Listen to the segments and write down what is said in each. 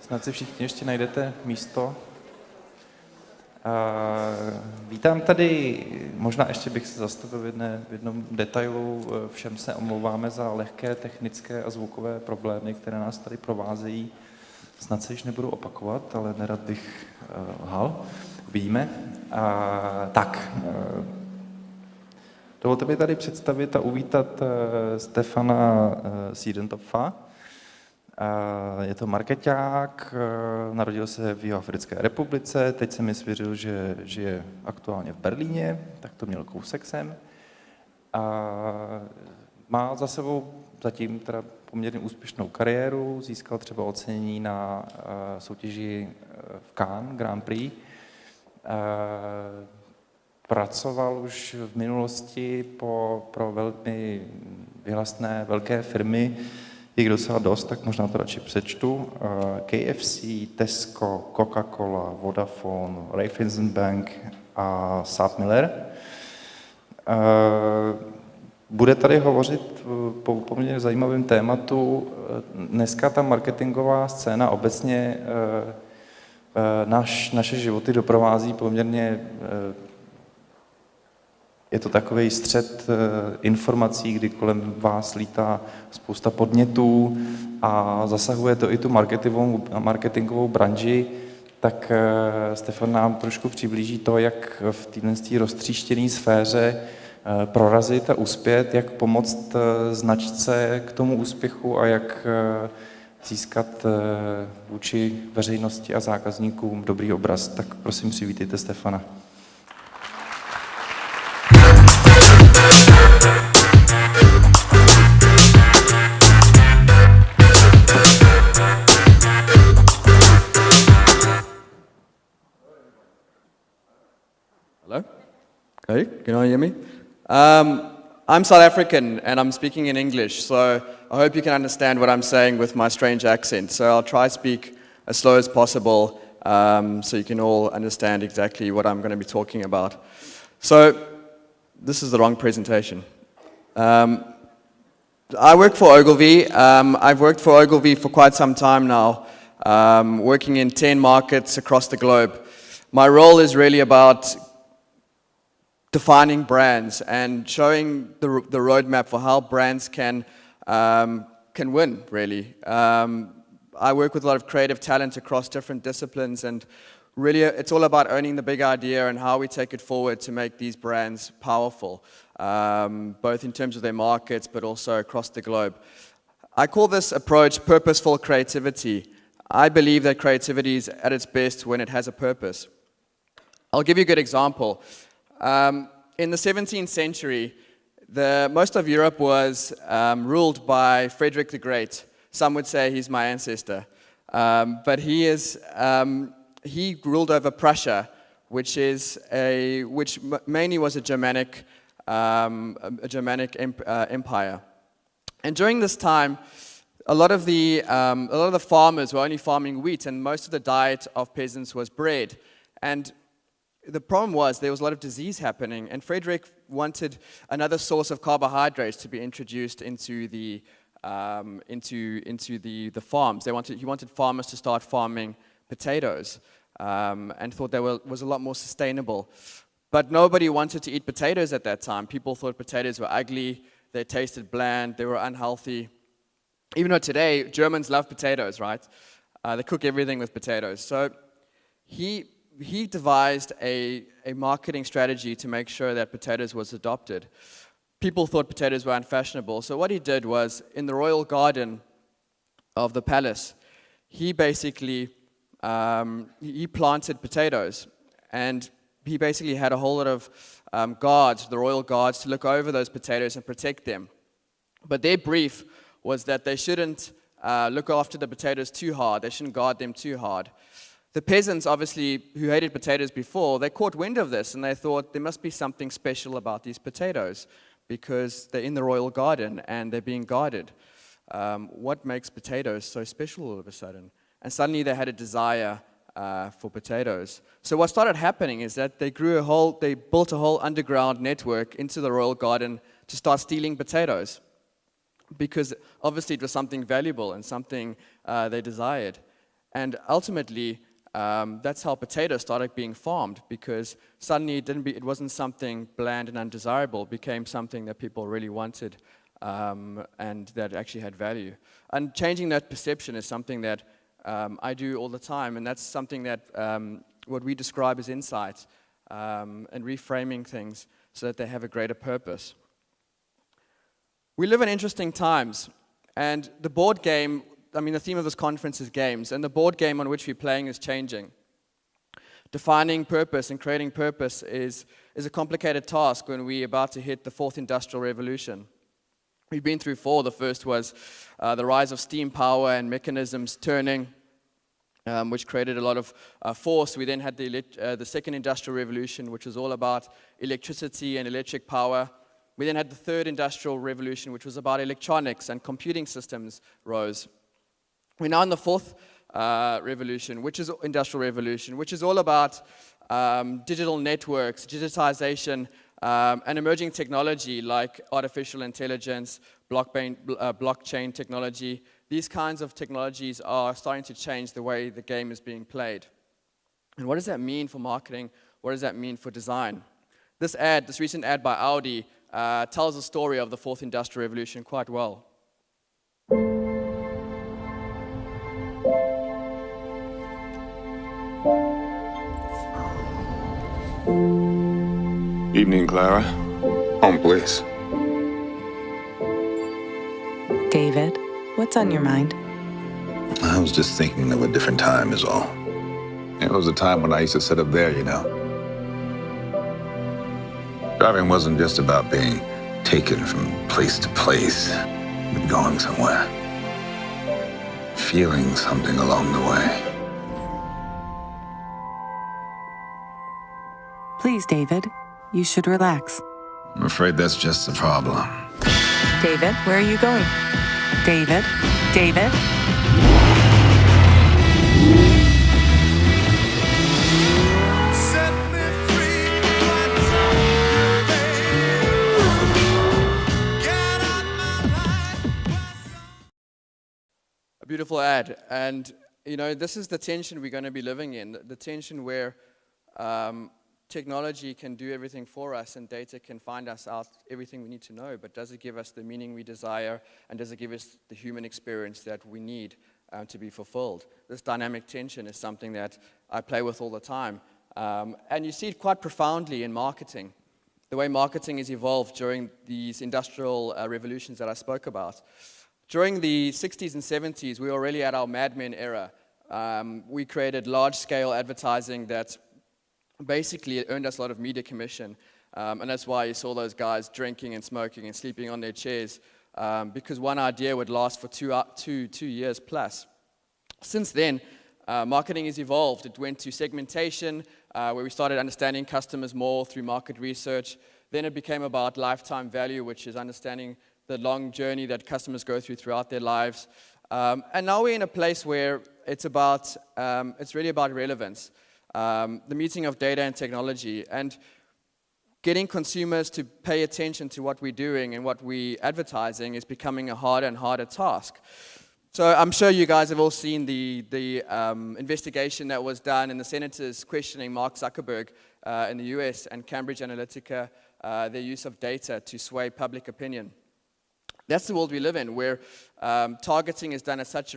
Snad si všichni ještě najdete místo. Vítám tady, možná ještě bych se zastavil v jednom detailu, všem se omlouváme za lehké technické a zvukové problémy, které nás tady provázejí. Snad se již nebudu opakovat, ale nerad bych lhal. Uvidíme. Dovolte mi tady představit a uvítat Stephana Siedentopfa. Je to markeťák, narodil se v Jihoafrické republice, teď se mi svěřil, že žije aktuálně v Berlíně, tak to měl kousek sem. Má za sebou zatím teda poměrně úspěšnou kariéru, získal třeba ocenění na soutěži v Cannes Grand Prix. Pracoval už v minulosti pro velmi vyhlasné velké firmy, jich docela dost, tak možná to radši přečtu. KFC, Tesco, Coca-Cola, Vodafone, Raiffeisen Bank a Saab Miller. Bude tady hovořit po poměrně zajímavém tématu. Dneska ta marketingová scéna obecně naše životy doprovází poměrně. Je to takový střed informací, kdy kolem vás lítá spousta podnětů a zasahuje to i tu marketingovou branži, tak Stephan nám trošku přiblíží to, jak v této roztříštěné sféře prorazit a uspět, jak pomoct značce k tomu úspěchu a jak získat vůči veřejnosti a zákazníkům dobrý obraz. Tak prosím, přivítejte Stephana. Hello? Okay, can you hear me? I'm South African and I'm speaking in English, so I hope you can understand what I'm saying with my strange accent. So I'll try to speak as slow as possible so you can all understand exactly what I'm going to be talking about. So this is the wrong presentation. I work for Ogilvy. I've worked for Ogilvy for quite some time now, working in 10 markets across the globe. My role is really about defining brands and showing the roadmap for how brands can win, really. I work with a lot of creative talent across different disciplines, and really it's all about owning the big idea and how we take it forward to make these brands powerful, both in terms of their markets but also across the globe. I call this approach purposeful creativity. I believe that creativity is at its best when it has a purpose. I'll give you a good example. In the 17th century, most of Europe was ruled by Frederick the Great. Some would say he's my ancestor. But he ruled over Prussia, which mainly was a Germanic empire. And during this time, a lot of the farmers were only farming wheat, and most of the diet of peasants was bread. And the problem was there was a lot of disease happening, and Frederick wanted another source of carbohydrates to be introduced into the farms. He wanted farmers to start farming potatoes, and thought that was a lot more sustainable. But nobody wanted to eat potatoes at that time. People thought potatoes were ugly, they tasted bland, they were unhealthy. Even though today Germans love potatoes, right? They cook everything with potatoes. So he devised a marketing strategy to make sure that potatoes was adopted. People thought potatoes were unfashionable, so what he did was, in the royal garden of the palace, he basically he planted potatoes, and he basically had a whole lot of guards, the royal guards, to look over those potatoes and protect them. But their brief was that they shouldn't look after the potatoes too hard, they shouldn't guard them too hard. The peasants, obviously, who hated potatoes before, they caught wind of this, and they thought there must be something special about these potatoes because they're in the royal garden and they're being guarded. What makes potatoes so special all of a sudden? And suddenly they had a desire for potatoes. So what started happening is that they built a whole underground network into the royal garden to start stealing potatoes, because obviously it was something valuable and something they desired. And ultimately, that's how potatoes started being farmed, because suddenly it wasn't something bland and undesirable. It became something that people really wanted and that actually had value. And changing that perception is something that I do all the time, and that's something that what we describe as insights and reframing things so that they have a greater purpose. We live in interesting times, and the board game, the theme of this conference is games, and the board game on which we're playing is changing. Defining purpose and creating purpose is a complicated task when we're about to hit the fourth industrial revolution. We've been through four. The first was the rise of steam power and mechanisms turning, which created a lot of force. We then had the second industrial revolution, which was all about electricity and electric power. We then had the third industrial revolution, which was about electronics and computing systems rose. We're now in the fourth revolution, which is industrial revolution, which is all about digital networks, digitization, and emerging technology like artificial intelligence, blockchain technology. These kinds of technologies are starting to change the way the game is being played. And what does that mean for marketing? What does that mean for design? This recent ad by Audi tells the story of the fourth industrial revolution quite well. Evening, Clara. Home, please. David, what's on your mind? I was just thinking of a different time is all. It was a time when I used to sit up there, you know. Driving wasn't just about being taken from place to place, but going somewhere. Feeling something along the way. Please, David, you should relax. I'm afraid that's just the problem. David, where are you going? David? David? Set me free, get out my life. A beautiful ad. And, this is the tension we're going to be living in, the tension where technology can do everything for us and data can find us out everything we need to know, but does it give us the meaning we desire, and does it give us the human experience that we need to be fulfilled? This dynamic tension is something that I play with all the time. And you see it quite profoundly in marketing, the way marketing has evolved during these industrial revolutions that I spoke about. During the 60s and 70s, we were already at our Mad Men era. We created large-scale advertising that basically, it earned us a lot of media commission, and that's why you saw those guys drinking and smoking and sleeping on their chairs, because one idea would last for two years plus. Since then, marketing has evolved. It went to segmentation, where we started understanding customers more through market research. Then it became about lifetime value, which is understanding the long journey that customers go throughout their lives. And now we're in a place where it's really about relevance. The meeting of data and technology, and getting consumers to pay attention to what we're doing and what we're advertising is becoming a harder and harder task. So I'm sure you guys have all seen the investigation that was done, and the senators questioning Mark Zuckerberg in the US and Cambridge Analytica, their use of data to sway public opinion. That's the world we live in, where targeting is done at such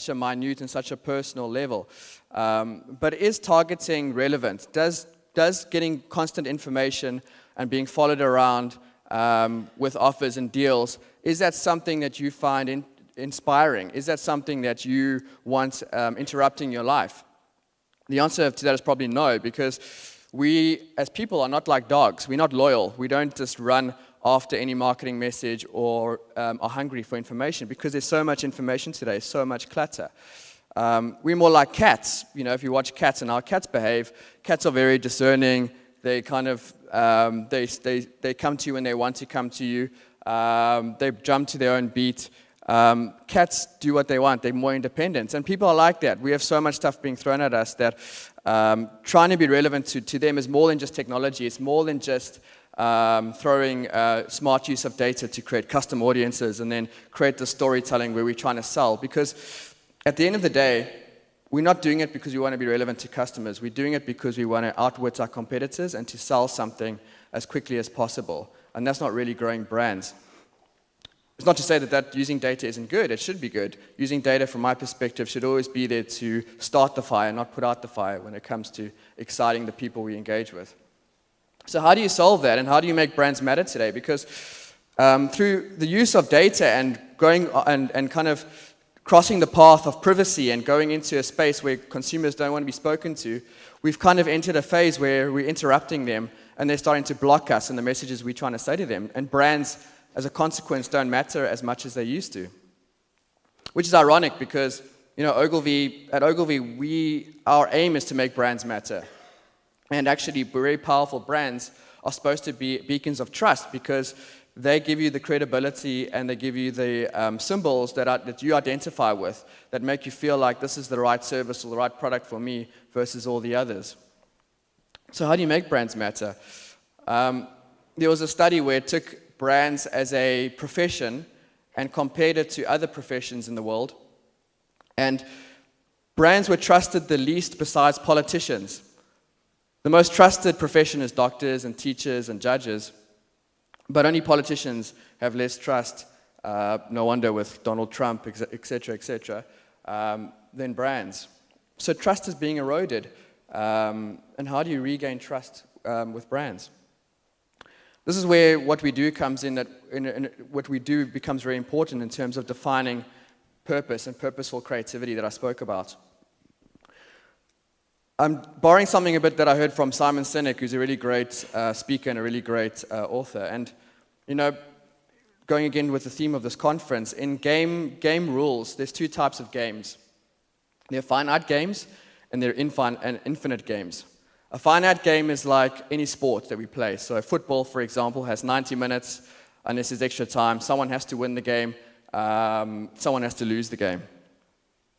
a minute and such a personal level. But is targeting relevant? Does getting constant information and being followed around with offers and deals, is that something that you find inspiring? Is that something that you want interrupting your life? The answer to that is probably no, because we as people are not like dogs. We're not loyal. We don't just run after any marketing message or are hungry for information, because there's so much information today, so much clutter. We're more like cats. If you watch cats and how cats behave, cats are very discerning. They kind of, they come to you when they want to come to you. They jump to their own beat. Cats do what they want. They're more independent. And people are like that. We have so much stuff being thrown at us that trying to be relevant to them is more than just technology. It's more than just throwing smart use of data to create custom audiences and then create the storytelling where we're trying to sell. Because at the end of the day, we're not doing it because we want to be relevant to customers. We're doing it because we want to outwit our competitors and to sell something as quickly as possible. And that's not really growing brands. It's not to say that using data isn't good. It should be good. Using data, from my perspective, should always be there to start the fire, not put out the fire when it comes to exciting the people we engage with. So how do you solve that, and how do you make brands matter today? Because through the use of data and going and kind of crossing the path of privacy and going into a space where consumers don't want to be spoken to, we've kind of entered a phase where we're interrupting them and they're starting to block us and the messages we're trying to say to them. And brands, as a consequence, don't matter as much as they used to. Which is ironic because, at Ogilvy, our aim is to make brands matter. And actually, very powerful brands are supposed to be beacons of trust because they give you the credibility and they give you the symbols that you identify with that make you feel like this is the right service or the right product for me versus all the others. So how do you make brands matter? There was a study where it took brands as a profession and compared it to other professions in the world. And brands were trusted the least besides politicians. The most trusted profession is doctors and teachers and judges. But only politicians have less trust, no wonder with Donald Trump, etc., than brands. So trust is being eroded. And how do you regain trust with brands? This is where what we do comes in, what we do becomes very important in terms of defining purpose and purposeful creativity that I spoke about. I'm borrowing something a bit that I heard from Simon Sinek, who's a really great speaker and a really great author. And, going again with the theme of this conference, in game rules, there's two types of games. There are finite games and there are infinite games. A finite game is like any sport that we play. So football, for example, has 90 minutes. Unless there's extra time, someone has to win the game, someone has to lose the game.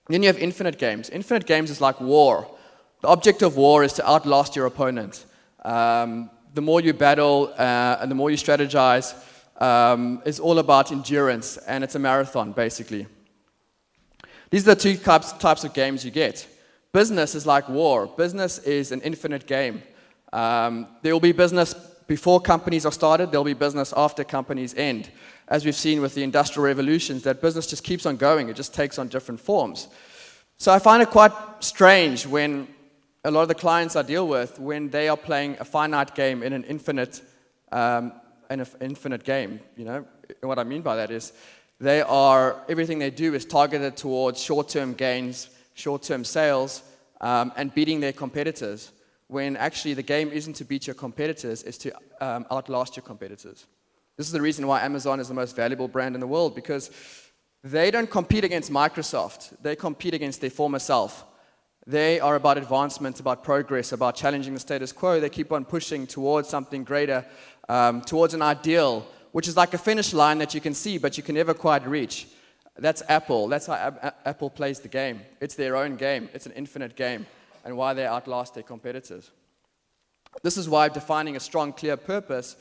Then you have infinite games. Infinite games is like war. The object of war is to outlast your opponent. The more you battle and the more you strategize, it's all about endurance, and it's a marathon, basically. These are the two types of games you get. Business is like war. Business is an infinite game. There will be business before companies are started. There will be business after companies end. As we've seen with the Industrial Revolutions, that business just keeps on going. It just takes on different forms. So I find it quite strange when a lot of the clients I deal with, when they are playing a finite game in an infinite game, And what I mean by that is everything they do is targeted towards short-term gains, short-term sales, and beating their competitors, when actually the game isn't to beat your competitors, it's to outlast your competitors. This is the reason why Amazon is the most valuable brand in the world, because they don't compete against Microsoft. They compete against their former self. They are about advancement, about progress, about challenging the status quo. They keep on pushing towards something greater, towards an ideal, which is like a finish line that you can see, but you can never quite reach. That's Apple. That's how Apple plays the game. It's their own game. It's an infinite game, and why they outlast their competitors. This is why defining a strong, clear purpose,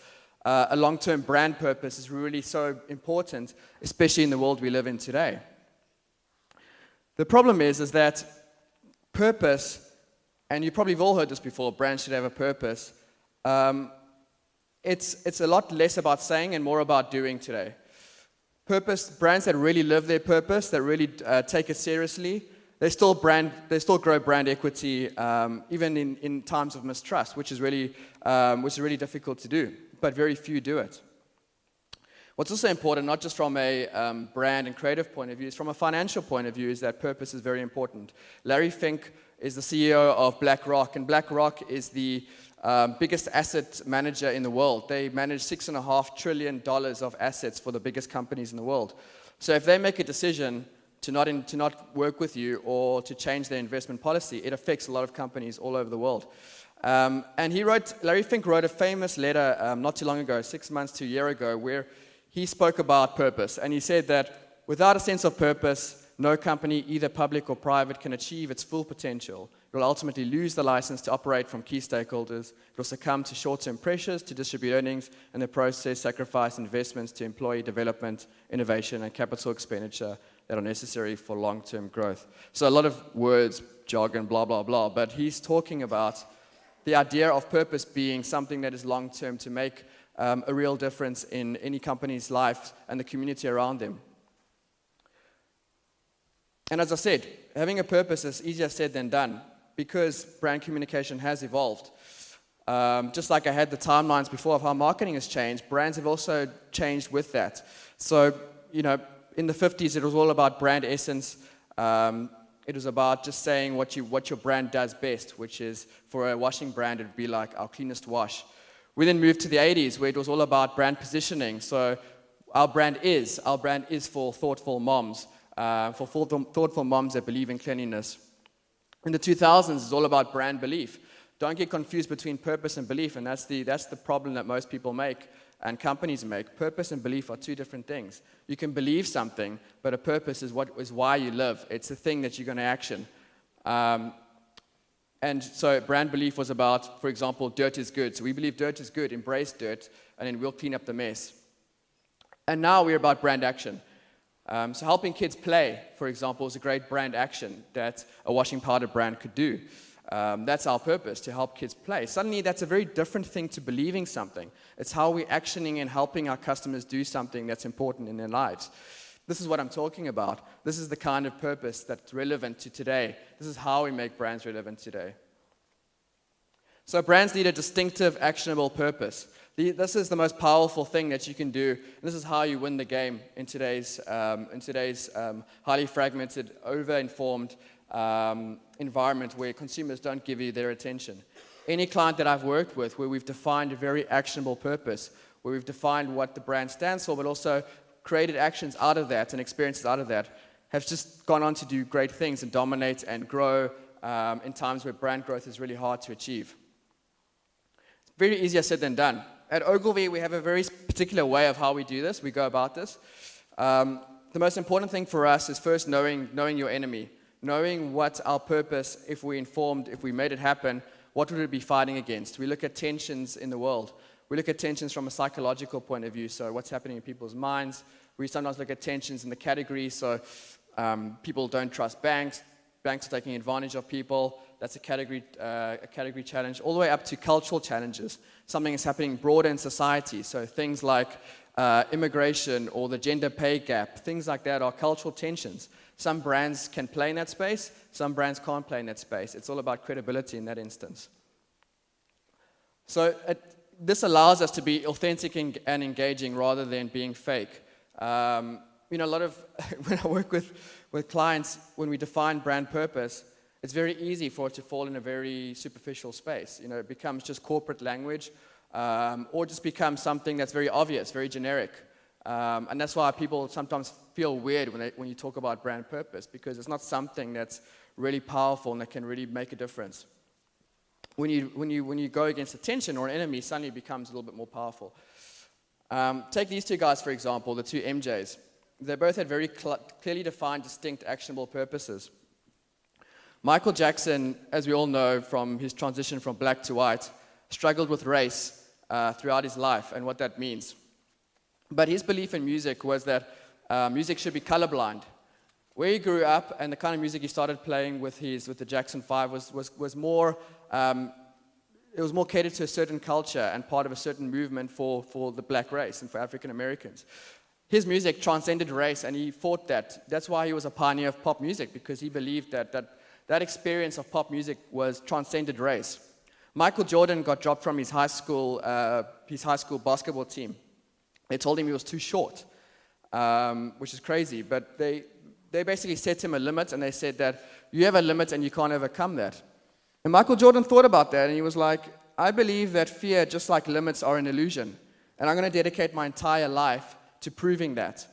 a long-term brand purpose, is really so important, especially in the world we live in today. The problem is that purpose, and you probably have all heard this before, brands should have a purpose. It's a lot less about saying and more about doing today. Purpose, brands that really live their purpose, that really take it seriously, they still grow brand equity, even in times of mistrust, which is really difficult to do, but very few do it. What's also important, not just from a brand and creative point of view, is from a financial point of view, is that purpose is very important. Larry Fink is the CEO of BlackRock, and BlackRock is the biggest asset manager in the world. They manage $6.5 trillion of assets for the biggest companies in the world. So if they make a decision to not work with you or to change their investment policy, it affects a lot of companies all over the world. And Larry Fink wrote a famous letter not too long ago, 6 months to a year ago, where he spoke about purpose. And he said that without a sense of purpose, no company, either public or private, can achieve its full potential. It will ultimately lose the license to operate from key stakeholders. It will succumb to short-term pressures to distribute earnings, and the process sacrifice investments to employee development, innovation, and capital expenditure that are necessary for long-term growth. So a lot of words, jargon, blah, blah, blah, but he's talking about the idea of purpose being something that is long-term to make a real difference in any company's life and the community around them. And as I said, having a purpose is easier said than done because brand communication has evolved. Just like I had the timelines before of how marketing has changed, brands have also changed with that. So, you know, in the 50s, it was all about brand essence. It was about just saying what your brand does best, which is, for a washing brand, it would be like our cleanest wash. We then moved to the 80s, where it was all about brand positioning. So our brand is for thoughtful moms, for thoughtful moms that believe in cleanliness. In the 2000s, it's all about brand belief. Don't get confused between purpose and belief, and that's the problem that most people make and companies make. Purpose and belief are two different things. You can believe something, but a purpose is why you live. It's the thing that you're going to action. And so brand belief was about, for example, dirt is good. So we believe dirt is good, embrace dirt, and then we'll clean up the mess. And now we're about brand action. So helping kids play, for example, is a great brand action that a washing powder brand could do. That's our purpose, to help kids play. Suddenly, that's a very different thing to believing something. It's how we're actioning and helping our customers do something that's important in their lives. This is what I'm talking about. This is the kind of purpose that's relevant to today. This is how we make brands relevant today. So brands need a distinctive, actionable purpose. This is the most powerful thing that you can do. This is how you win the game in today's highly fragmented, over-informed environment where consumers don't give you their attention. Any client that I've worked with where we've defined a very actionable purpose, where we've defined what the brand stands for, but also created actions out of that and experiences out of that, have just gone on to do great things and dominate and grow in times where brand growth is really hard to achieve. It's very easier said than done. At Ogilvy, we have a very particular way of how we do this. We go about this. The most important thing for us is first knowing your enemy. Knowing what our purpose, if we made it happen, what would it be fighting against? We look at tensions in the world. We look at tensions from a psychological point of view, so what's happening in people's minds. We sometimes look at tensions in the category, so people don't trust banks. Banks are taking advantage of people. That's a category challenge, all the way up to cultural challenges. Something is happening broader in society, so things like immigration or the gender pay gap, things like that are cultural tensions. Some brands can play in that space, some brands can't play in that space. It's all about credibility in that instance. So this allows us to be authentic and engaging rather than being fake. A lot of, when I work with clients, when we define brand purpose, it's very easy for it to fall in a very superficial space. It becomes just corporate language, or just becomes something that's very obvious, very generic. And that's why people sometimes feel weird when you talk about brand purpose, because it's not something that's really powerful and that can really make a difference. When you go against a tension or an enemy, suddenly it becomes a little bit more powerful. Take these two guys, for example, the two MJs. They both had very clearly defined, distinct, actionable purposes. Michael Jackson, as we all know from his transition from black to white, struggled with race throughout his life and what that means. But his belief in music was that music should be colorblind. Where he grew up and the kind of music he started playing with the Jackson 5 was more, it was more catered to a certain culture and part of a certain movement for the black race and for African Americans. His music transcended race, and he fought that. That's why he was a pioneer of pop music, because he believed that experience of pop music was transcended race. Michael Jordan got dropped from his high school basketball team. They told him he was too short, which is crazy. But they basically set him a limit, and they said that you have a limit and you can't overcome that. And Michael Jordan thought about that, and he was like, I believe that fear, just like limits, are an illusion. And I'm going to dedicate my entire life to proving that.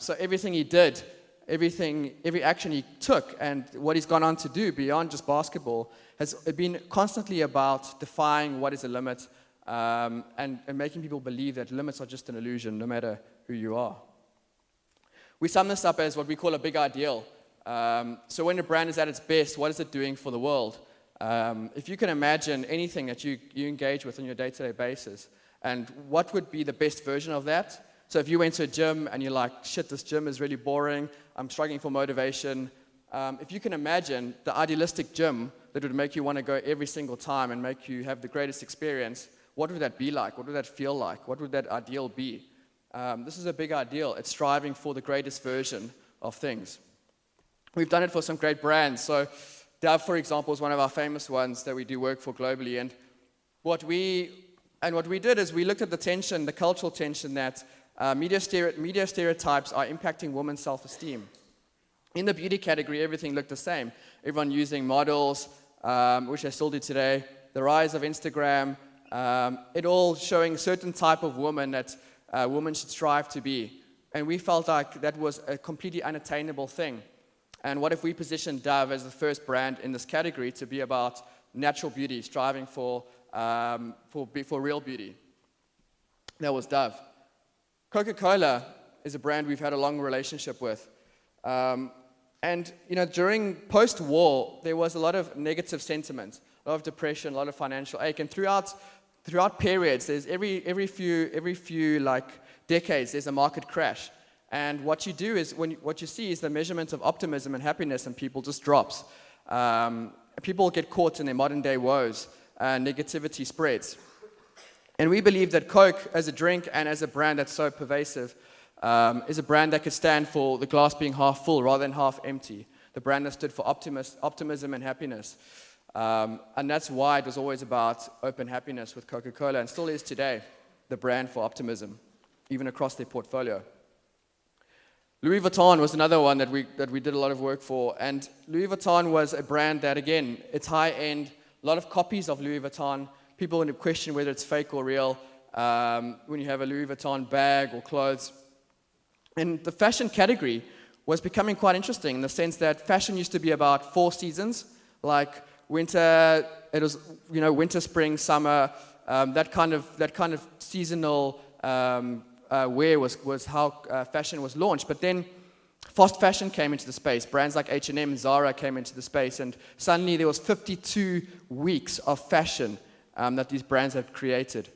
So everything he did, every action he took, and what he's gone on to do beyond just basketball has been constantly about defying what is a limit, and making people believe that limits are just an illusion, no matter who you are. We sum this up as what we call a big ideal. So when a brand is at its best, what is it doing for the world? If you can imagine anything that you engage with on your day-to-day basis, and what would be the best version of that? So if you went to a gym and you're like, shit, this gym is really boring, I'm struggling for motivation. If you can imagine the idealistic gym that would make you want to go every single time and make you have the greatest experience, what would that be like? What would that feel like? What would that ideal be? This is a big ideal. It's striving for the greatest version of things. We've done it for some great brands. So Dove, for example, is one of our famous ones that we do work for globally. And what we did is we looked at the tension, the cultural tension that media stereotypes are impacting women's self-esteem. In the beauty category, everything looked the same. Everyone using models, which they still do today, the rise of Instagram, it all showing a certain type of woman that women should strive to be. And we felt like that was a completely unattainable thing. And what if we positioned Dove as the first brand in this category to be about natural beauty, striving for real beauty? That was Dove. Coca-Cola is a brand we've had a long relationship with. And during post-war, there was a lot of negative sentiment, a lot of depression, a lot of financial ache, and throughout periods, there's every few like decades, there's a market crash. And what you do is, what you see is the measurement of optimism and happiness in people just drops. People get caught in their modern day woes, and negativity spreads. And we believe that Coke, as a drink and as a brand that's so pervasive, is a brand that could stand for the glass being half full rather than half empty. The brand that stood for optimism and happiness. And that's why it was always about open happiness with Coca-Cola, and still is today, the brand for optimism, even across their portfolio. Louis Vuitton was another one that we did a lot of work for, and Louis Vuitton was a brand that, again, it's high-end, a lot of copies of Louis Vuitton. People want to question whether it's fake or real when you have a Louis Vuitton bag or clothes. And the fashion category was becoming quite interesting in the sense that fashion used to be about 4 seasons, like winter, it was winter, spring, summer, that kind of seasonal wear was how fashion was launched. But then fast fashion came into the space. Brands like H&M and Zara came into the space, and suddenly there was 52 weeks of fashion that these brands had created.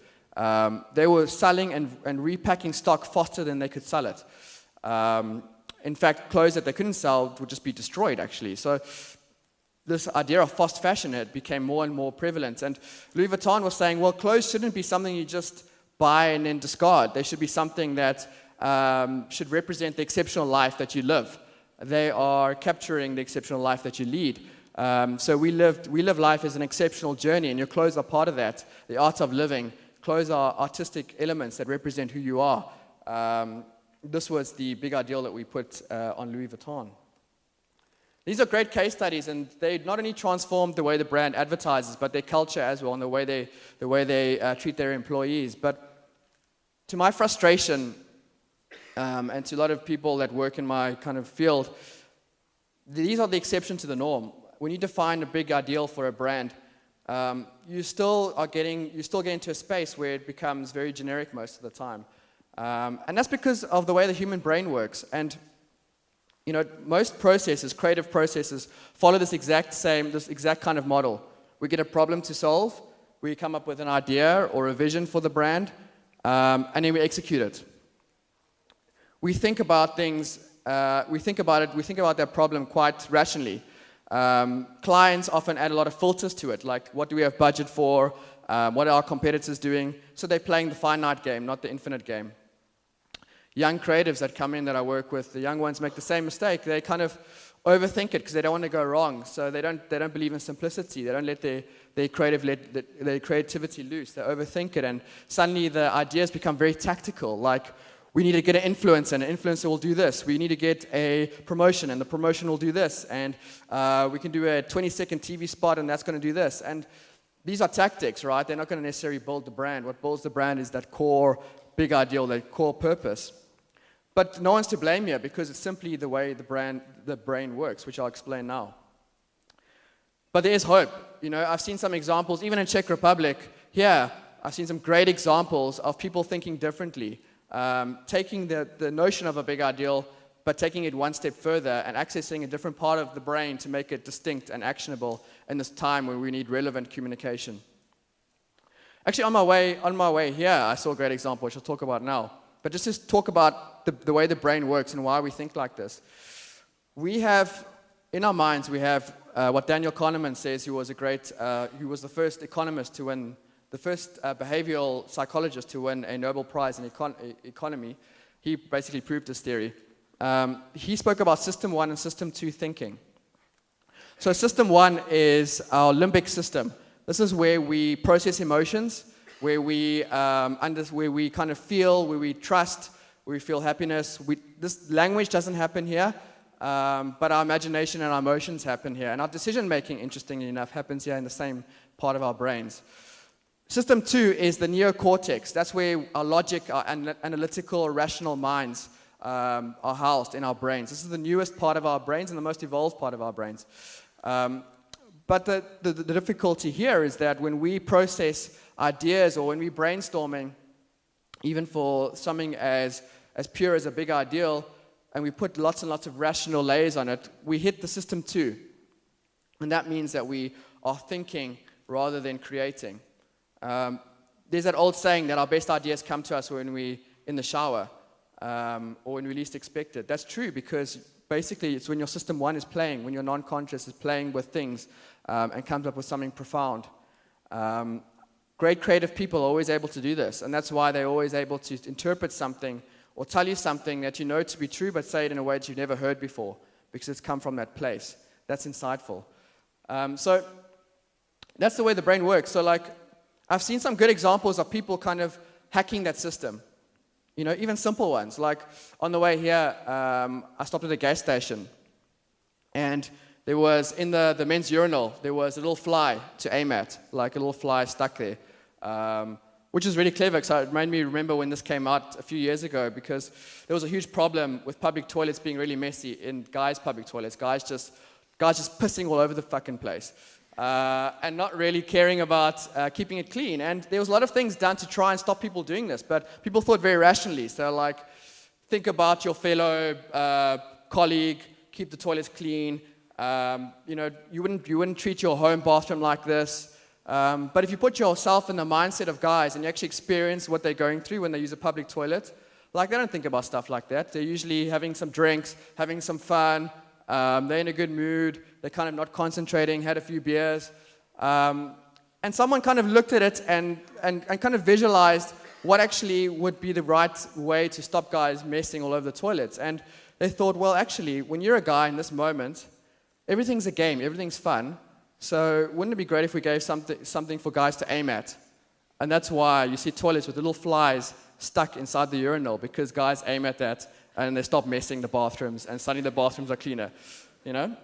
They were selling and repacking stock faster than they could sell it. In fact, clothes that they couldn't sell would just be destroyed, actually. So this idea of fast fashion became more and more prevalent. And Louis Vuitton was saying, well, clothes shouldn't be something you just buy and then discard. They should be something that should represent the exceptional life that you live. They are capturing the exceptional life that you lead. So we live life as an exceptional journey, and your clothes are part of that. The art of living. Clothes are artistic elements that represent who you are. This was the big ideal that we put on Louis Vuitton. These are great case studies, and they not only transformed the way the brand advertises, but their culture as well, and the way they treat their employees. But to my frustration, and to a lot of people that work in my kind of field, these are the exception to the norm. When you define a big ideal for a brand, you still get into a space where it becomes very generic most of the time. And that's because of the way the human brain works. And most processes, creative processes, follow this exact kind of model. We get a problem to solve, we come up with an idea or a vision for the brand, and then we execute it. We think about things, we think about that problem quite rationally. Clients often add a lot of filters to it, like what do we have budget for, what are our competitors doing, so they're playing the finite game, not the infinite game. Young creatives that come in that I work with, the young ones make the same mistake. They kind of overthink it because they don't want to go wrong. So they don't believe in simplicity. They don't let their creativity loose. They overthink it, and suddenly the ideas become very tactical. Like, we need to get an influencer, and an influencer will do this. We need to get a promotion, and the promotion will do this. And we can do a 20-second TV spot, and that's going to do this. And these are tactics, right? They're not going to necessarily build the brand. What builds the brand is that core big ideal, that core purpose. But no one's to blame here, because it's simply the way the brain works, which I'll explain now. But there is hope. I've seen some examples, even in Czech Republic. Here, I've seen some great examples of people thinking differently, taking the notion of a big ideal, but taking it one step further and accessing a different part of the brain to make it distinct and actionable in this time when we need relevant communication. Actually, on my way here, I saw a great example, which I'll talk about now. But just to talk about the way the brain works and why we think like this. we have, in our minds, we have what Daniel Kahneman says, who was the first economist to win, the first behavioral psychologist to win a Nobel Prize in economy. He basically proved this theory. He spoke about system 1 and system 2 thinking. So system 1 is our limbic system. This is where we process emotions, where we kind of feel, where we trust, where we feel happiness. This language doesn't happen here, but our imagination and our emotions happen here. And our decision making, interestingly enough, happens here in the same part of our brains. System 2 is the neocortex. That's where our logic, our analytical, rational minds are housed in our brains. This is the newest part of our brains and the most evolved part of our brains. But the difficulty here is that when we process ideas or when we're brainstorming, even for something as pure as a big ideal, and we put lots and lots of rational layers on it, we hit the system 2. And that means that we are thinking rather than creating. There's that old saying that our best ideas come to us when we're in the shower, or when we least expect it. That's true, because basically it's when your system 1 is playing, when your non-conscious is playing with things and comes up with something profound. Great creative people are always able to do this, and that's why they're always able to interpret something or tell you something that you know to be true, but say it in a way that you've never heard before, because it's come from that place. That's insightful. So that's the way the brain works. So like, I've seen some good examples of people kind of hacking that system. You know, even simple ones. Like on the way here, I stopped at a gas station, and there was, in the men's urinal, there was a little fly to aim at, like a little fly stuck there, which is really clever, because it made me remember when this came out a few years ago, because there was a huge problem with public toilets being really messy in guys' public toilets. Guys just pissing all over the fucking place. And not really caring about keeping it clean. And there was a lot of things done to try and stop people doing this, but people thought very rationally. So like, think about your fellow colleague, keep the toilets clean. You know, you wouldn't treat your home bathroom like this. But if you put yourself in the mindset of guys and you actually experience what they're going through when they use a public toilet, like, they don't think about stuff like that. They're usually having some drinks, having some fun. They're in a good mood. They're kind of not concentrating, had a few beers. And someone kind of looked at it and kind of visualized what actually would be the right way to stop guys messing all over the toilets. And they thought, well, actually, when you're a guy in this moment, everything's a game, everything's fun. So wouldn't it be great if we gave something for guys to aim at? And that's why you see toilets with little flies stuck inside the urinal, because guys aim at that and they stop messing the bathrooms, and suddenly the bathrooms are cleaner, you know?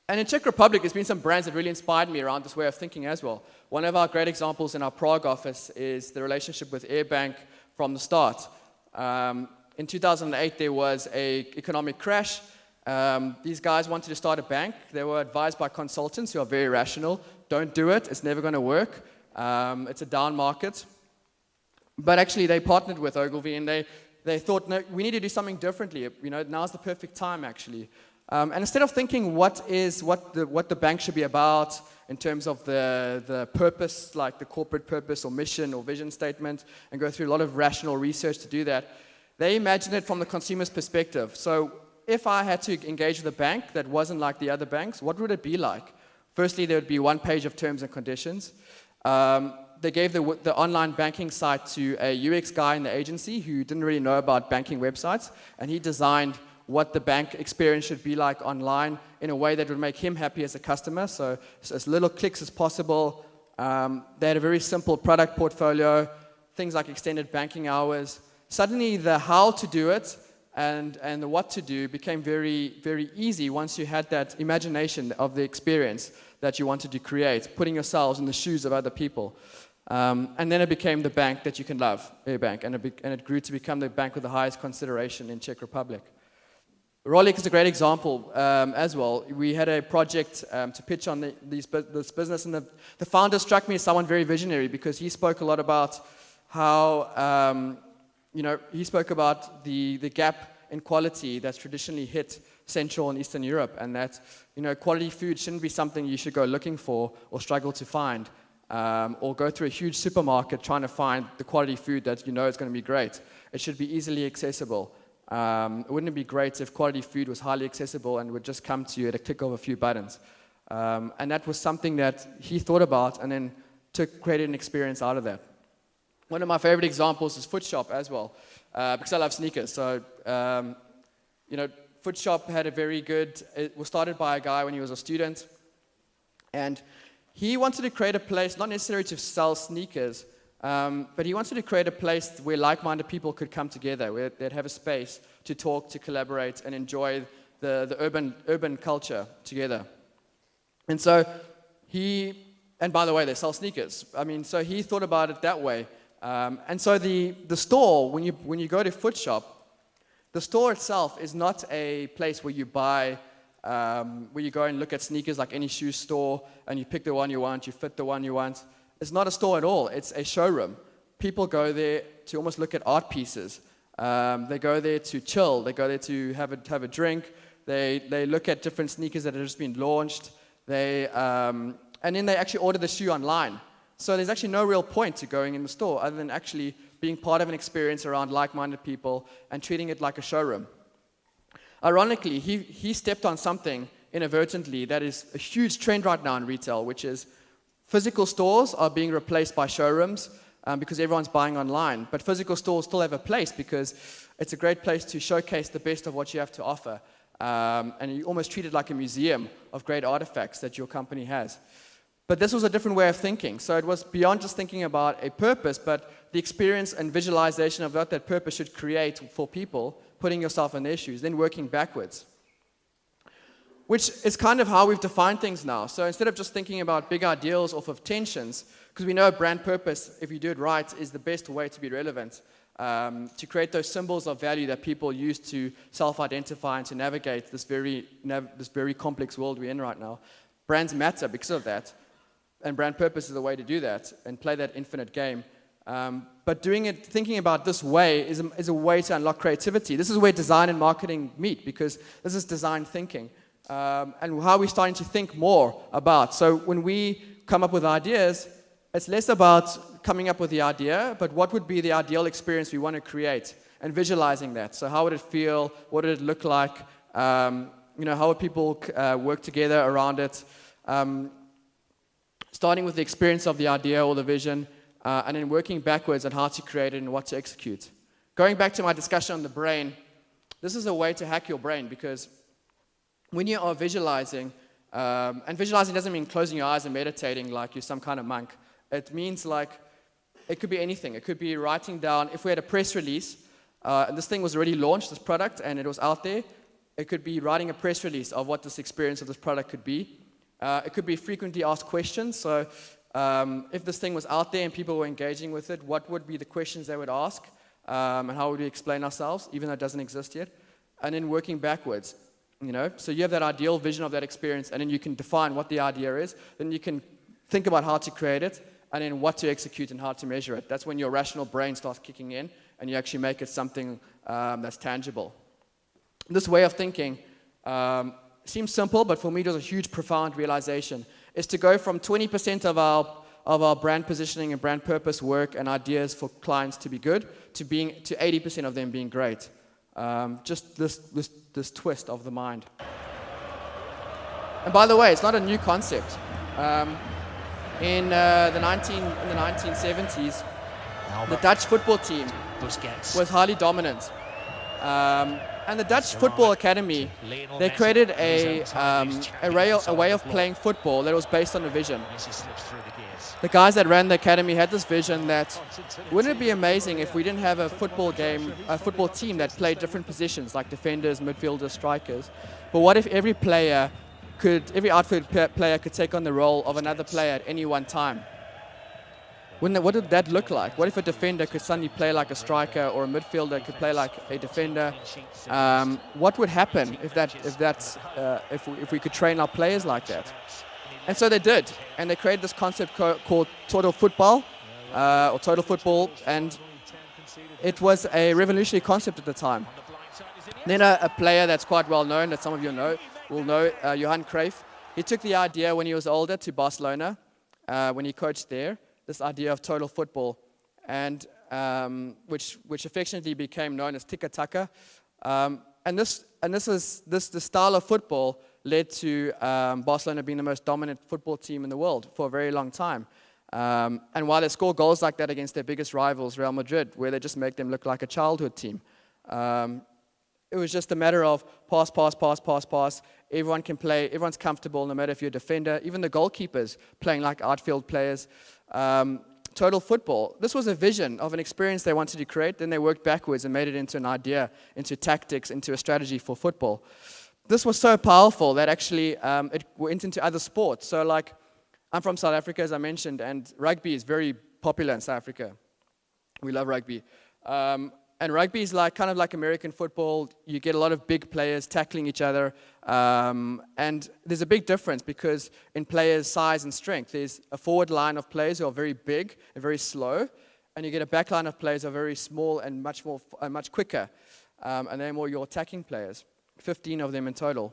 And in Czech Republic, there's been some brands that really inspired me around this way of thinking as well. One of our great examples in our Prague office is the relationship with Airbank from the start. In 2008, there was an economic crash. These guys wanted to start a bank. They were advised by consultants who are very rational. Don't do it. It's never going to work. It's a down market. But actually, they partnered with Ogilvy, and they thought, no, we need to do something differently. You know, now's the perfect time, actually. And instead of thinking what the bank should be about in terms of the purpose, like the corporate purpose or mission or vision statement, and go through a lot of rational research to do that, they imagined it from the consumer's perspective. So if I had to engage with a bank that wasn't like the other banks, what would it be like? Firstly, there would be one page of terms and conditions. They gave the online banking site to a UX guy in the agency who didn't really know about banking websites, and he designed what the bank experience should be like online in a way that would make him happy as a customer, so as little clicks as possible. They had a very simple product portfolio, things like extended banking hours. Suddenly the how to do it and the what to do became very, very easy once you had that imagination of the experience that you wanted to create, putting yourselves in the shoes of other people. And then it became the bank that you can love, Airbank, and it grew to become the bank with the highest consideration in Czech Republic. Rolik is a great example as well. We had a project to pitch on this business, and the founder struck me as someone very visionary, because he spoke a lot about how, he spoke about the gap in quality that's traditionally hit Central and Eastern Europe, and that, quality food shouldn't be something you should go looking for or struggle to find, or go through a huge supermarket trying to find the quality food that you know is going to be great. It should be easily accessible. Wouldn't it be great if quality food was highly accessible and would just come to you at a click of a few buttons? And that was something that he thought about and then created an experience out of that. One of my favorite examples is Footshop as well, because I love sneakers. So, Footshop had a very good, it was started by a guy when he was a student, and he wanted to create a place, not necessarily to sell sneakers, but he wanted to create a place where like-minded people could come together, where they'd have a space to talk, to collaborate, and enjoy the urban culture together. And so and by the way, they sell sneakers. So he thought about it that way. And so the store, when you go to Footshop, the store itself is not a place where you buy, where you go and look at sneakers like any shoe store, and you pick the one you want, you fit the one you want. It's not a store at all. It's a showroom. People go there to almost look at art pieces. They go there to chill. They go there to have a drink. They look at different sneakers that have just been launched. And then they actually order the shoe online. So there's actually no real point to going in the store other than actually being part of an experience around like-minded people and treating it like a showroom. Ironically, he stepped on something inadvertently that is a huge trend right now in retail, which is physical stores are being replaced by showrooms because everyone's buying online. But physical stores still have a place because it's a great place to showcase the best of what you have to offer. And you almost treat it like a museum of great artifacts that your company has. But this was a different way of thinking. So it was beyond just thinking about a purpose, but the experience and visualization of what that purpose should create for people, putting yourself in their shoes, then working backwards. Which is kind of how we've defined things now. So instead of just thinking about big ideals off of tensions, because we know brand purpose, if you do it right, is the best way to be relevant, to create those symbols of value that people use to self-identify and to navigate this very complex world we're in right now. Brands matter because of that. And brand purpose is the way to do that and play that infinite game. But thinking about this way is a way to unlock creativity. This is where design and marketing meet because this is design thinking. And how we're starting to think more about. So when we come up with ideas, it's less about coming up with the idea, but what would be the ideal experience we want to create and visualizing that. So how would it feel? What would it look like? How would people work together around it? Starting with the experience of the idea or the vision, and then working backwards on how to create it and what to execute. Going back to my discussion on the brain, this is a way to hack your brain because when you are visualizing, and visualizing doesn't mean closing your eyes and meditating like you're some kind of monk. It means it could be anything. It could be writing down, if we had a press release, and this thing was already launched, this product, and it was out there, it could be writing a press release of what this experience of this product could be. It could be frequently asked questions. So if this thing was out there and people were engaging with it, what would be the questions they would ask? And how would we explain ourselves, even though it doesn't exist yet? And then working backwards. So you have that ideal vision of that experience, and then you can define what the idea is. Then you can think about how to create it, and then what to execute and how to measure it. That's when your rational brain starts kicking in, and you actually make it something that's tangible. This way of thinking seems simple, but for me it was a huge, profound realization, is to go from 20% of our brand positioning and brand purpose work and ideas for clients to be good, to 80% of them being great. Just this twist of the mind. And by the way, it's not a new concept. In the 1970s, the Dutch football team was highly dominant. And the Dutch Football Academy, they created a way of playing football that was based on a vision. The guys that ran the academy had this vision that, wouldn't it be amazing if we didn't have a football team that played different positions, like defenders, midfielders, strikers, but what if every outfield player could take on the role of another player at any one time? What did that look like? What if a defender could suddenly play like a striker, or a midfielder could play like a defender? What would happen if we could train our players like that? And so they did, and they created this concept called total football, and it was a revolutionary concept at the time. Then a player that's quite well known, that some of you will know, Johan Cruyff. He took the idea when he was older to Barcelona, when he coached there. This idea of total football, and which affectionately became known as tiki-taka, And this style of football led to Barcelona being the most dominant football team in the world for a very long time. And while they score goals like that against their biggest rivals, Real Madrid, where they just make them look like a childhood team, it was just a matter of pass, pass, pass, pass, pass. Everyone can play. Everyone's comfortable, no matter if you're a defender. Even the goalkeepers playing like outfield players. Total football. This was a vision of an experience they wanted to create. Then they worked backwards and made it into an idea, into tactics, into a strategy for football. This was so powerful that actually it went into other sports. So like, I'm from South Africa, as I mentioned, and rugby is very popular in South Africa. We love rugby. And rugby is kind of like American football. You get a lot of big players tackling each other. And there's a big difference because in players' size and strength, there's a forward line of players who are very big and very slow. And you get a back line of players who are very small and much quicker. And they're more your attacking players, 15 of them in total.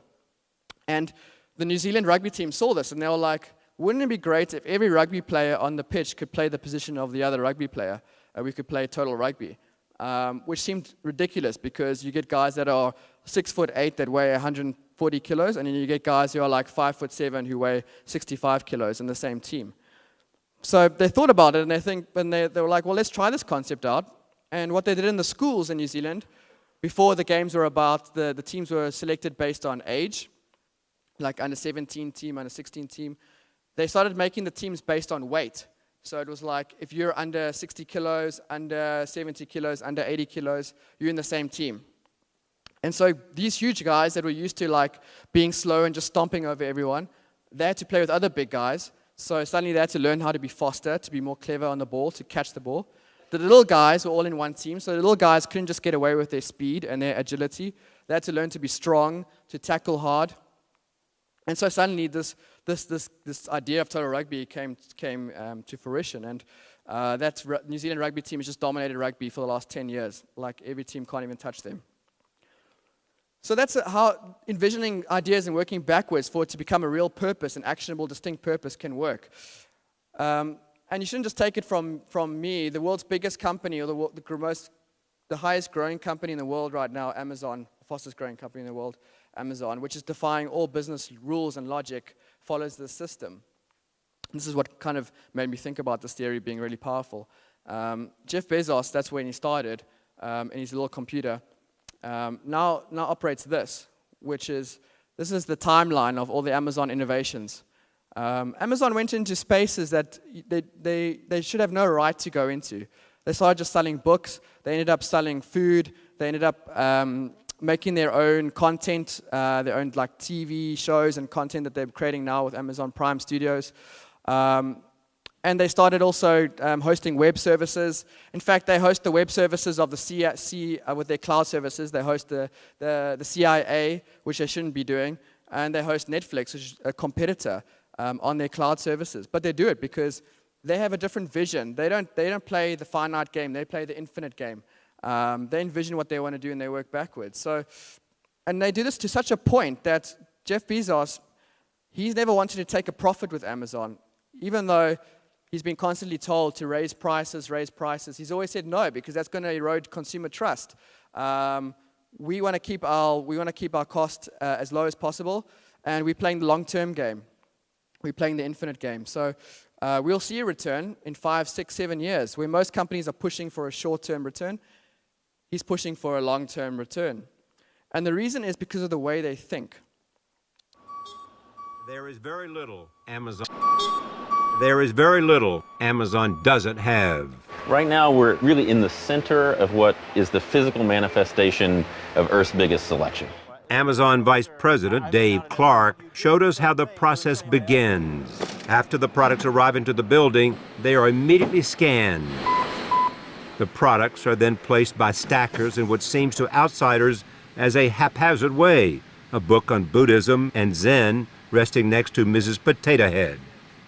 And the New Zealand rugby team saw this and they were like, wouldn't it be great if every rugby player on the pitch could play the position of the other rugby player? We could play total rugby. Which seemed ridiculous because you get guys that are 6'8" that weigh 140 kilos, and then you get guys who are like 5'7" who weigh 65 kilos in the same team. So they thought about it, and they were like, well, let's try this concept out. And what they did in the schools in New Zealand, before the games were about, the teams were selected based on age, like under 17 team, under 16 team. They started making the teams based on weight. So it was like, if you're under 60 kilos, under 70 kilos, under 80 kilos, you're in the same team. And so these huge guys that were used to like being slow and just stomping over everyone, they had to play with other big guys. So suddenly they had to learn how to be faster, to be more clever on the ball, to catch the ball. The little guys were all in one team, so the little guys couldn't just get away with their speed and their agility. They had to learn to be strong, to tackle hard. And so suddenly this idea of total rugby came to fruition, and New Zealand rugby team has just dominated rugby for the last 10 years. Like every team can't even touch them. So that's how envisioning ideas and working backwards for it to become a real purpose, an actionable, distinct purpose can work. And you shouldn't just take it from me. The world's biggest company, or the highest growing company in the world right now, Amazon, the fastest growing company in the world, Amazon, which is defying all business rules and logic, follows this system. This is what kind of made me think about this theory being really powerful. Jeff Bezos, that's when he started, in his little computer, now operates this is the timeline of all the Amazon innovations. Amazon went into spaces that they should have no right to go into. They started just selling books. They ended up selling food. They ended up making their own content, their own like TV shows and content that they're creating now with Amazon Prime Studios. And they started also hosting web services. In fact, they host the web services of the with their cloud services. They host the CIA, which they shouldn't be doing, and they host Netflix, which is a competitor, on their cloud services. But they do it because they have a different vision. They don't play the finite game. They play the infinite game. They envision what they want to do and they work backwards. And they do this to such a point that Jeff Bezos, he's never wanted to take a profit with Amazon, even though he's been constantly told to raise prices. He's always said no, because that's going to erode consumer trust. We want to keep our cost as low as possible, and we're playing the long-term game. We're playing the infinite game. So we'll see a return in 5, 6, 7 years, where most companies are pushing for a short-term return. He's pushing for a long-term return. And the reason is because of the way they think. There is very little Amazon doesn't have. Right now, we're really in the center of what is the physical manifestation of Earth's biggest selection. Amazon Vice President Dave Clark showed us how the process begins. After the products arrive into the building, they are immediately scanned. The products are then placed by stackers in what seems to outsiders as a haphazard way. A book on Buddhism and Zen resting next to Mrs. Potato Head.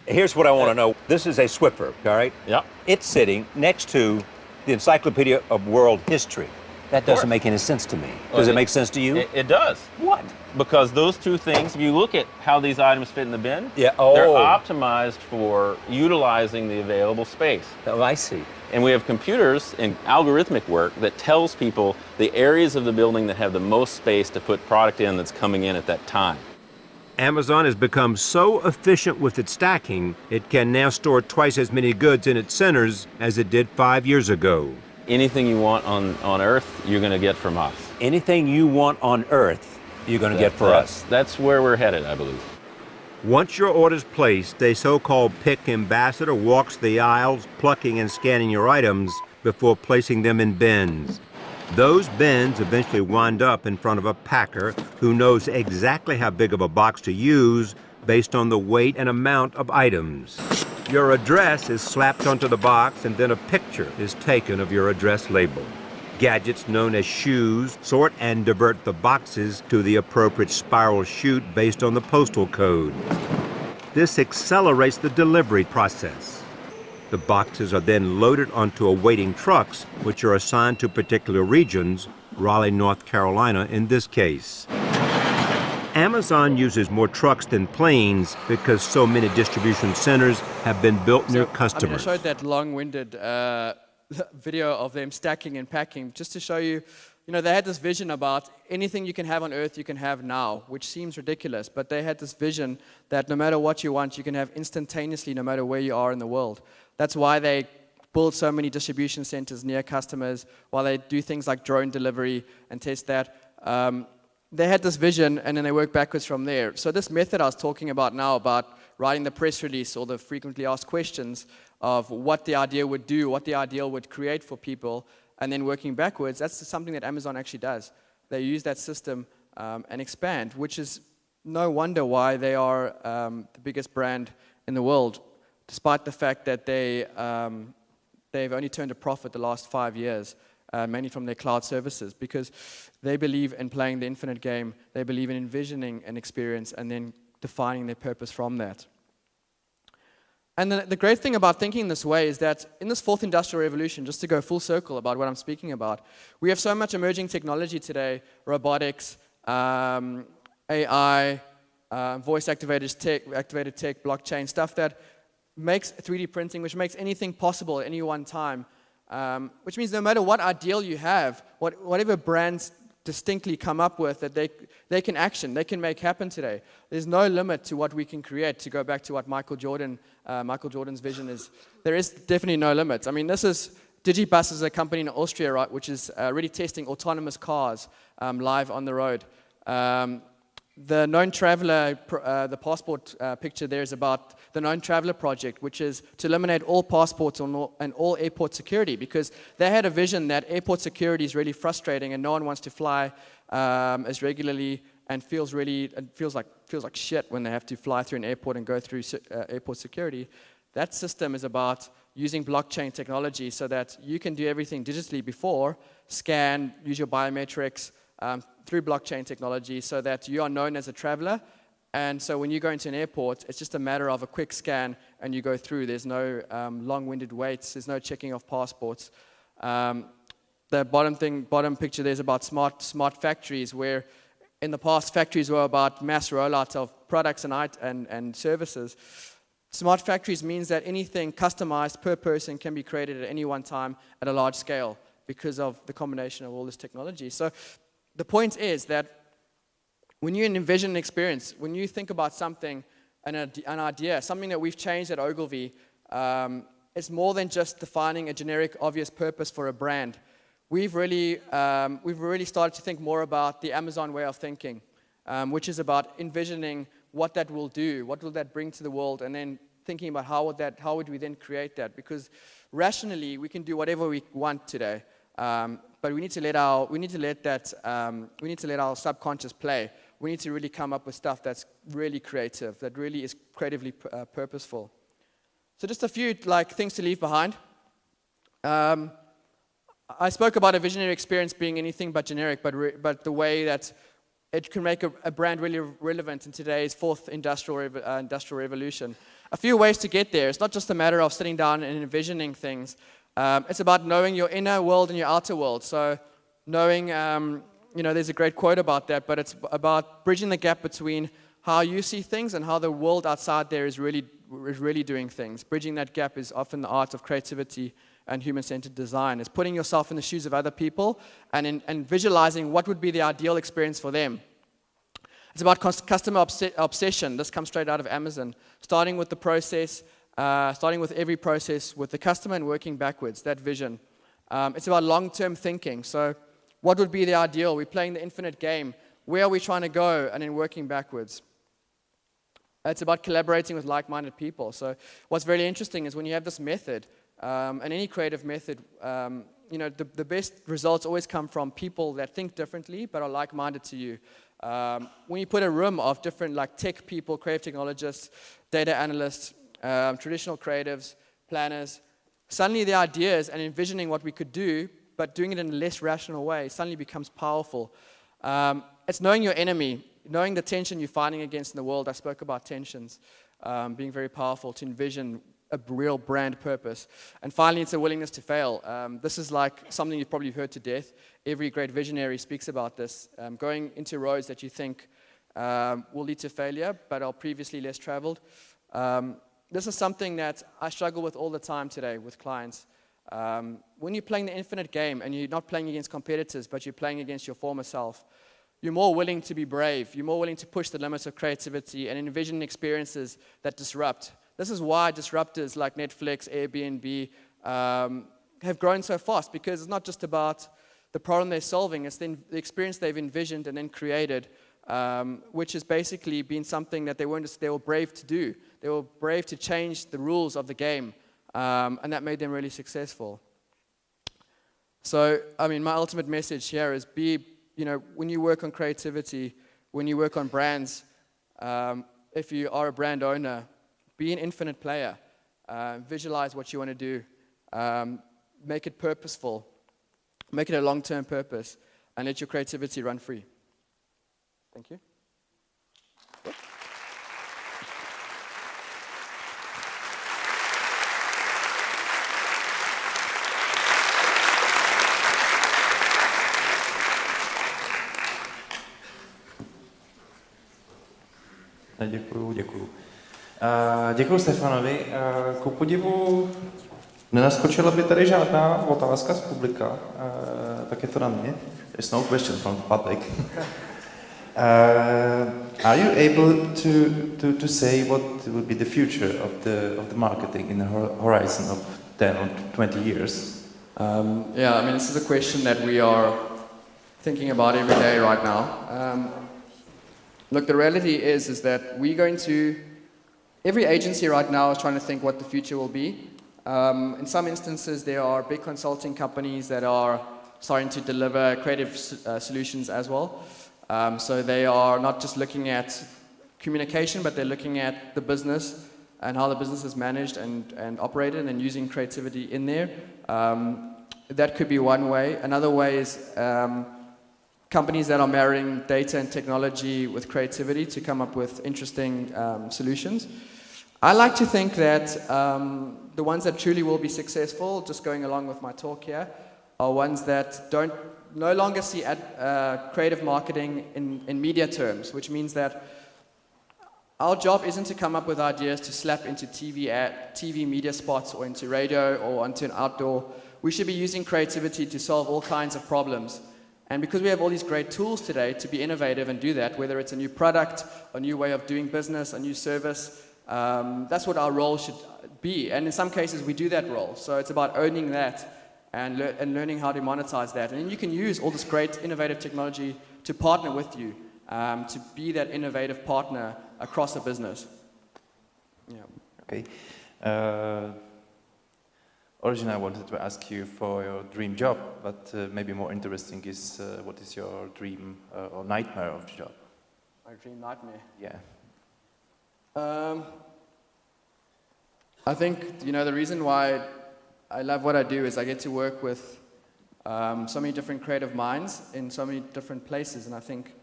Here's what I want to know. This is a Swiffer, all right? Yeah. It's sitting next to the Encyclopedia of World History. That doesn't make any sense to me. Does it make sense to you? It does. What? Because those two things, if you look at how these items fit in the bin, Yeah, they're oh. optimized for utilizing the available space. Oh, I see. And we have computers and algorithmic work that tells people the areas of the building that have the most space to put product in that's coming in at that time. Amazon has become so efficient with its stacking, it can now store twice as many goods in its centers as it did 5 years ago. Anything you want on Earth, you're going to get from us. Anything you want on Earth, you're going to get for us. That's where we're headed, I believe. Once your order's placed, a so-called pick ambassador walks the aisles, plucking and scanning your items before placing them in bins. Those bins eventually wind up in front of a packer who knows exactly how big of a box to use based on the weight and amount of items. Your address is slapped onto the box, and then a picture is taken of your address label. Gadgets known as shoes sort and divert the boxes to the appropriate spiral chute based on the postal code. This accelerates the delivery process. The boxes are then loaded onto awaiting trucks, which are assigned to particular regions, Raleigh, North Carolina in this case. Amazon uses more trucks than planes because so many distribution centers have been built near customers. I showed that long-winded video of them stacking and packing just to show you, they had this vision about anything you can have on Earth, you can have now, which seems ridiculous, but they had this vision that no matter what you want, you can have instantaneously no matter where you are in the world. That's why they build so many distribution centers near customers, while they do things like drone delivery and test that. They had this vision, and then they work backwards from there. So this method I was talking about now, about writing the press release or the frequently asked questions of what the idea would do, what the ideal would create for people, and then working backwards, that's something that Amazon actually does. They use that system and expand, which is no wonder why they are the biggest brand in the world, despite the fact that they've only turned a profit the last 5 years. Mainly from their cloud services, because they believe in playing the infinite game. They believe in envisioning an experience and then defining their purpose from that. And the great thing about thinking this way is that in this fourth industrial revolution, just to go full circle about what I'm speaking about, we have so much emerging technology today, robotics, AI, voice-activated tech, blockchain, stuff that makes 3D printing, which makes anything possible at any one time. Which means no matter what ideal you have, whatever brands distinctly come up with that they can action, they can make happen today. There's no limit to what we can create. To go back to what Michael Jordan's vision is, there is definitely no limits. I mean, Digibus is a company in Austria, right, which is really testing autonomous cars live on the road. The known traveler, the passport picture there is about the known traveler project, which is to eliminate all passports and all airport security, because they had a vision that airport security is really frustrating and no one wants to fly as regularly and feels like shit when they have to fly through an airport and go through airport security. That system is about using blockchain technology so that you can do everything digitally before, scan, use your biometrics, through blockchain technology so that you are known as a traveler. And so when you go into an airport, it's just a matter of a quick scan and you go through. There's no long-winded waits. There's no checking of passports. The bottom picture there is about smart factories, where in the past factories were about mass rollout of products and services. Smart factories means that anything customized per person can be created at any one time at a large scale because of the combination of all this technology. So the point is that when you envision an experience, when you think about something, an idea, something that we've changed at Ogilvy, it's more than just defining a generic, obvious purpose for a brand. We've really started to think more about the Amazon way of thinking, which is about envisioning what that will do, what will that bring to the world, and then thinking about how would we then create that? Because rationally, we can do whatever we want today. But we need to let our subconscious play. We need to really come up with stuff that's really creative, that really is creatively purposeful. So just a few things to leave behind. I spoke about a visionary experience being anything but generic, but the way that it can make a brand really relevant in today's fourth industrial revolution. A few ways to get there. It's not just a matter of sitting down and envisioning things. It's about knowing your inner world and your outer world. So knowing, there's a great quote about that, but it's about bridging the gap between how you see things and how the world outside there is really doing things. Bridging that gap is often the art of creativity and human-centered design. It's putting yourself in the shoes of other people and visualizing what would be the ideal experience for them. It's about customer obsession. This comes straight out of Amazon. Starting with the process, starting with every process with the customer and working backwards, that vision. It's about long-term thinking. So what would be the ideal? We're playing the infinite game. Where are we trying to go? And then working backwards. It's about collaborating with like-minded people. So what's very interesting is when you have this method, and any creative method, the best results always come from people that think differently but are like-minded to you. When you put a room of different tech people, creative technologists, data analysts, traditional creatives, planners, suddenly the ideas and envisioning what we could do, but doing it in a less rational way, suddenly becomes powerful. It's knowing your enemy, knowing the tension you're fighting against in the world. I spoke about tensions being very powerful to envision a real brand purpose. And finally, it's a willingness to fail. This is like something you've probably heard to death. Every great visionary speaks about this. Going into roads that you think will lead to failure, but are previously less traveled. This is something that I struggle with all the time today with clients. When you're playing the infinite game and you're not playing against competitors, but you're playing against your former self, you're more willing to be brave. You're more willing to push the limits of creativity and envision experiences that disrupt. This is why disruptors like Netflix, Airbnb have grown so fast, because it's not just about the problem they're solving, it's the experience they've envisioned and then created, which has basically been something that they were brave to do. They were brave to change the rules of the game, and that made them really successful. So, my ultimate message here is when you work on creativity, when you work on brands, if you are a brand owner, be an infinite player. Visualize what you want to do. Make it purposeful. Make it a long-term purpose. And let your creativity run free. Thank you. Děkuju. Děkuju Stefanovi. Ku podivu nenaskočila by tady žádná otázka z publika, tak je to na mě. There's no question from the public. Are you able to say what will be the future of the marketing in the horizon of 10 or 20 years? This is a question that we are thinking about every day right now. Look, the reality is that every agency right now is trying to think what the future will be. In some instances, there are big consulting companies that are starting to deliver creative solutions as well. So they are not just looking at communication, but they're looking at the business and how the business is managed and operated, and using creativity in there. That could be one way. Another way is companies that are marrying data and technology with creativity to come up with interesting solutions. I like to think that the ones that truly will be successful, just going along with my talk here, are ones that no longer see creative marketing in media terms, which means that our job isn't to come up with ideas to slap into TV media spots or into radio or onto an outdoor. We should be using creativity to solve all kinds of problems. And because we have all these great tools today to be innovative and do that, whether it's a new product, a new way of doing business, a new service, that's what our role should be. And in some cases, we do that role. So it's about owning that and learning how to monetize that. And then you can use all this great innovative technology to partner with you, to be that innovative partner across a business. Yeah. Okay. Originally, I wanted to ask you for your dream job, but maybe more interesting is what is your dream or nightmare of the job? My dream nightmare? Yeah. I think, the reason why I love what I do is I get to work with so many different creative minds in so many different places, and I think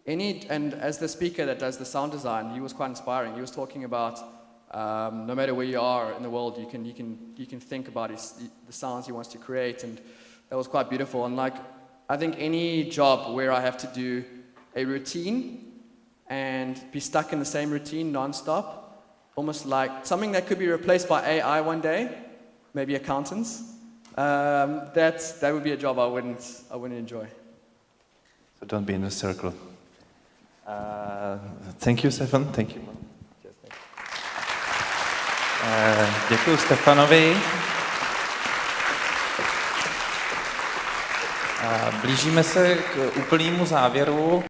and as the speaker that does the sound design, he was quite inspiring. He was talking about no matter where you are in the world, you can think about the sounds he wants to create, and that was quite beautiful. And I think any job where I have to do a routine and be stuck in the same routine non-stop, almost like something that could be replaced by AI one day, maybe accountants, that would be a job I wouldn't enjoy. So don't be in a circle. Thank you, Stephan. Thank you. Děkuji Stefanovi. Blížíme se k úplnému závěru.